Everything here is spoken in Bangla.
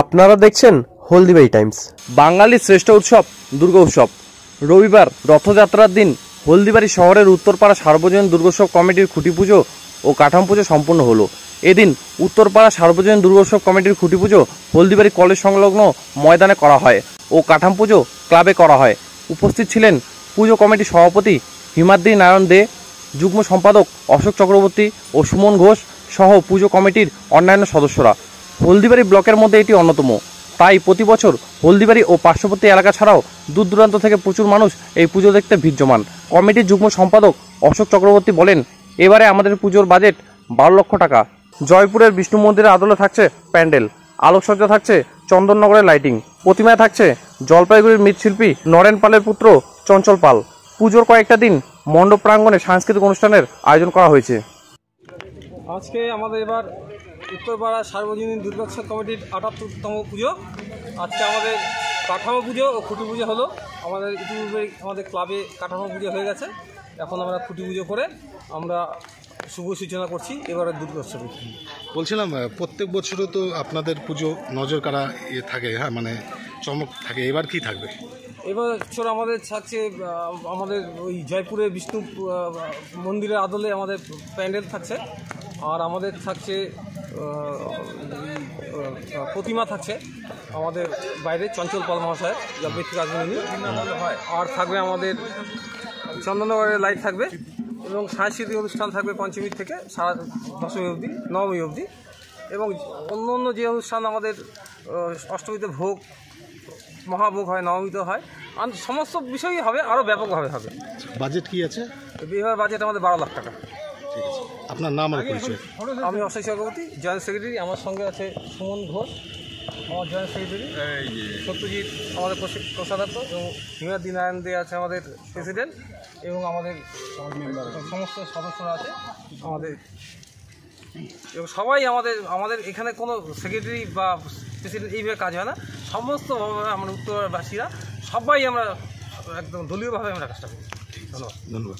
আপনারা দেখছেন হলদিবাড়ি টাইমস। বাঙালির শ্রেষ্ঠ উৎসব দুর্গা উৎসব। রবিবার রথযাত্রার দিন হলদিবাড়ি শহরের উত্তরপাড়া সার্বজনীন দুর্গোৎসব কমিটির খুঁটি পুজো ও কাঠামো পুজো সম্পন্ন হলো। এদিন উত্তরপাড়া সার্বজনীন দুর্গোৎসব কমিটির খুঁটি পুজো হলদিবাড়ি কলেজ সংলগ্ন ময়দানে করা হয় ও কাঠামো পুজো ক্লাবে করা হয়। উপস্থিত ছিলেন পুজো কমিটির সভাপতি হিমাদ্রি নারায়ণ দে, যুগ্ম সম্পাদক অশোক চক্রবর্তী ও সুমন ঘোষ সহ পুজো কমিটির অন্যান্য সদস্যরা। হলদিবাড়ি ব্লকের মধ্যে এটি অন্যতম, তাই প্রতি বছর হলদিবাড়ি ও পার্শ্ববর্তী এলাকা ছাড়াও দূর দূরান্ত থেকে প্রচুর মানুষ এই পুজো দেখতে ভিড় জমান। কমিটির যুগ্ম সম্পাদক অশোক চক্রবর্তী বলেন, এবারে আমাদের পুজোর বাজেট 12 লক্ষ টাকা। জয়পুরের বিষ্ণু মন্দিরের আদলে থাকছে প্যান্ডেল, আলোকসজ্জা থাকছে চন্দননগরের লাইটিং, প্রতিমায় থাকছে জলপাইগুড়ির মৃৎশিল্পী নরেন পালের পুত্র চঞ্চল পাল। পুজোর কয়েকটা দিন মণ্ডপ প্রাঙ্গণে সাংস্কৃতিক অনুষ্ঠানের আয়োজন করা হয়েছে। আজকে আমাদের এবার উত্তরপাড়া সার্বজনীন দুর্গোৎসব কমিটির ৭৮তম পুজো। আজকে আমাদের কাঠামো পুজো ও খুঁটি পুজো হলো। আমাদের ইতিপূর্বে আমাদের ক্লাবে কাঠামো পুজো হয়ে গেছে, এখন আমরা খুঁটি পুজো করে আমরা শুভ সূচনা করছি এবারের দুর্গোৎসবে। বলছিলাম, প্রত্যেক বছরও তো আপনাদের পুজো নজর কাড়া থাকে, হ্যাঁ, মানে চমক থাকে, এবার কি থাকবে? এবছর আমাদের থাকছে আমাদের ওই জয়পুরের বিষ্ণু মন্দিরের আদলে আমাদের প্যান্ডেল থাকছে, আর আমাদের থাকছে প্রতিমা থাকছে আমাদের বাইরে চঞ্চল পাল মহাশয়ের, জলপাই থেকে আসবেন উনি। আর থাকবে আমাদের চন্দননগরের লাইট থাকবে এবং সাংস্কৃতিক অনুষ্ঠান থাকবে পঞ্চমী থেকে সারা দশমী অবধি, নবমী অবধি, এবং অন্য অন্য যে অনুষ্ঠান আমাদের অষ্টমীতে ভোগ মহাভোগ হয়, নবমীতে হয়, সমস্ত বিষয়ই হবে, আরও ব্যাপকভাবে হবে। বাজেট কি আছে? বিভাগ বাজেট আমাদের 12 লাখ টাকা। ঠিক আছে, আপনার নাম আর পরিচয়? আমি অশোক চক্রবর্তী, জয়েন্ট সেক্রেটারি। আমার সঙ্গে আছে সুমন ঘোষ, আমার জয়েন্ট সেক্রেটারি, সত্যজিৎ আমাদের কোষাধ্যক্ষ, এবং হিমাদ্রি নারায়ণ দে আছে আমাদের প্রেসিডেন্ট, এবং আমাদের সমস্ত সদস্যরা আছে আমাদের, এবং সবাই আমাদের এখানে কোনো সেক্রেটারি বা প্রেসিডেন্ট এইভাবে কাজ হয় না, সমস্তভাবে আমরা উত্তরবাসীরা সবাই আমরা একদম দলীয়ভাবে আমরা কাজটা করি। ধন্যবাদ।